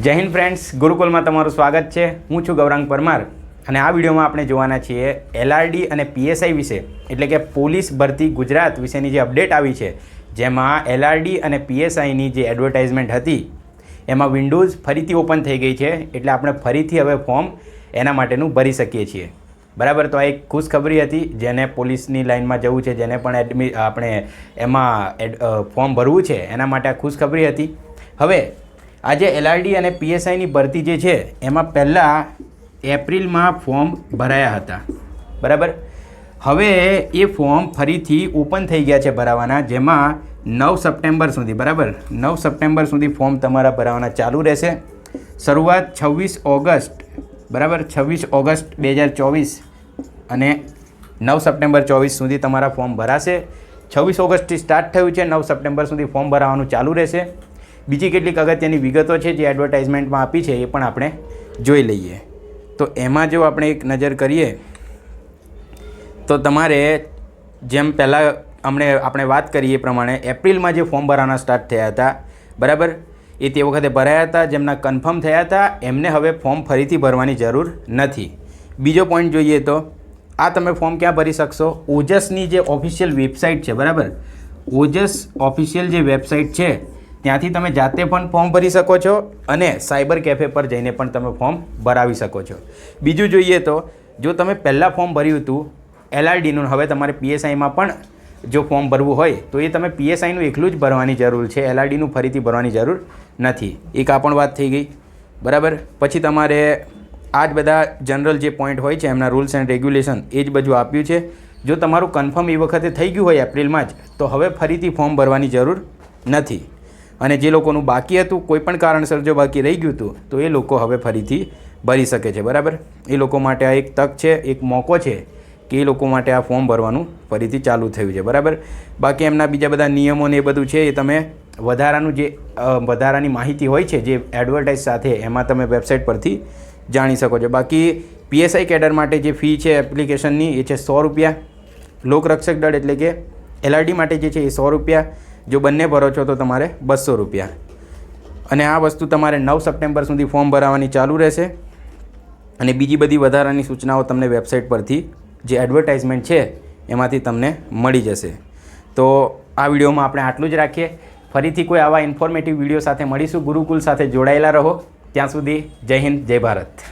જય હિન્દ ફ્રેન્ડ્સ, ગુરુકુલમાં તમારું સ્વાગત છે। હું છું ગૌરાંગ પરમાર અને આ વિડીયોમાં આપણે જોવાના છીએ એલઆરડી અને પીએસઆઈ વિશે, એટલે કે પોલીસ ભરતી ગુજરાત વિશેની જે અપડેટ આવી છે, જેમાં એલઆરડી અને પીએસઆઈની જે એડવર્ટાઇઝમેન્ટ હતી એમાં વિન્ડોઝ ફરીથી ઓપન થઈ ગઈ છે, એટલે આપણે ફરીથી હવે ફોર્મ એના માટેનું ભરી શકીએ છીએ। બરાબર, તો આ એક ખુશખબરી હતી જેને પોલીસની લાઇનમાં જવું છે, જેને પણ આપણે એમાં ફોર્મ ભરવું છે એના માટે આ ખુશખબરી હતી। હવે આજે એલઆરડી અને પીએસઆઈની ભરતી જે છે એમાં પહેલાં એપ્રિલમાં ફોર્મ ભરાયા હતા। બરાબર, હવે એ ફોર્મ ફરીથી ઓપન થઈ ગયા છે ભરાવાના, જેમાં 9 સપ્ટેમ્બર સુધી, બરાબર 9 સપ્ટેમ્બર સુધી ફોર્મ તમારા ભરાવાના ચાલુ રહેશે। શરૂઆત 26 ઓગસ્ટ, બરાબર 26 ઓગસ્ટ 2024 અને 9 સપ્ટેમ્બર 24 સુધી તમારા ફોર્મ ભરાશે। 26 ઓગસ્ટથી સ્ટાર્ટ થયું છે, 9 સપ્ટેમ્બર સુધી ફોર્મ ભરાવાનું ચાલુ રહેશે। બીજી કેટલીક અગત્યની વિગતો છે જે એડવર્ટાઇઝમેન્ટમાં આપી છે એ પણ આપણે જોઈ લઈએ। તો એમાં જો આપણે એક નજર કરીએ તો તમારે જેમ પહેલાં આપણે વાત કરીએ એ પ્રમાણે એપ્રિલમાં જે ફોર્મ ભરવાના સ્ટાર્ટ થયા હતા, બરાબર, એ તે વખતે ભરાયા હતા। જેમના કન્ફર્મ થયા હતા એમને હવે ફોર્મ ફરીથી ભરવાની જરૂર નથી। બીજો પોઈન્ટ જોઈએ તો આ તમે ફોર્મ ક્યાં ભરી શકશો? ઓજસની જે ઓફિશિયલ વેબસાઇટ છે, બરાબર, ઓજસ ઓફિશિયલ જે વેબસાઇટ છે ત્યાંથી તમે જાતે પણ ફોર્મ ભરી શકો છો અને સાયબર કેફે પર જઈને પણ તમે ફોર્મ ભરાવી શકો છો। બીજું જોઈએ તો જો તમે પહેલાં ફોર્મ ભર્યું હતું એલઆરડીનું, હવે તમારે પીએસઆઈમાં પણ જો ફોર્મ ભરવું હોય તો એ તમે પીએસઆઈનું એકલું જ ભરવાની જરૂર છે, એલઆરડીનું ફરીથી ભરવાની જરૂર નથી। એક આ પણ વાત થઈ ગઈ, બરાબર। પછી તમારે આ જ બધા જનરલ જે પોઈન્ટ હોય છે એમના રૂલ્સ એન્ડ રેગ્યુલેશન એ જ બધું આપ્યું છે। જો તમારું કન્ફર્મ એ વખતે થઈ ગયું હોય એપ્રિલમાં જ, તો હવે ફરીથી ફોર્મ ભરવાની જરૂર નથી। અને જે લોકોનું બાકી હતું, કોઈ પણ કારણસર જો બાકી રહી ગયું હતું, તો એ લોકો હવે ફરીથી ભરી શકે છે, બરાબર। એ લોકો માટે આ એક તક છે, એક મોકો છે કે એ લોકો માટે આ ફોર્મ ભરવાનું ફરીથી ચાલુ થયું છે, બરાબર। બાકી એમના બીજા બધા નિયમો ને એ બધું છે એ તમે વધારાની માહિતી હોય છે જે એડવર્ટાઇઝ સાથે, એમાં તમે વેબસાઇટ પરથી જાણી શકો છો। બાકી પીએસઆઈ કેડર માટે જે ફી છે એપ્લિકેશનની એ છે 100 રૂપિયા। લોકરક્ષક દળ એટલે કે એલઆરડી માટે જે છે એ 100 રૂપિયા। જો બંને ભરો છો તો તમારે 200 રૂપિયા। અને આ વસ્તુ તમારે 9 સપ્ટેમ્બર સુધી ફોર્મ ભરાવાની ચાલુ રહેશે અને બીજી બધી વધારાની સૂચનાઓ તમને વેબસાઇટ પરથી જે એડવર્ટાઇઝમેન્ટ છે એમાંથી તમને મળી જશે। તો આ વિડીયોમાં આપણે આટલું જ રાખીએ। ફરીથી કોઈ આવા ઇન્ફોર્મેટિવ વિડીયો સાથે મળીશું। ગુરુકુલ સાથે જોડાયેલા રહો। ત્યાં સુધી જય હિન્દ, જય ભારત।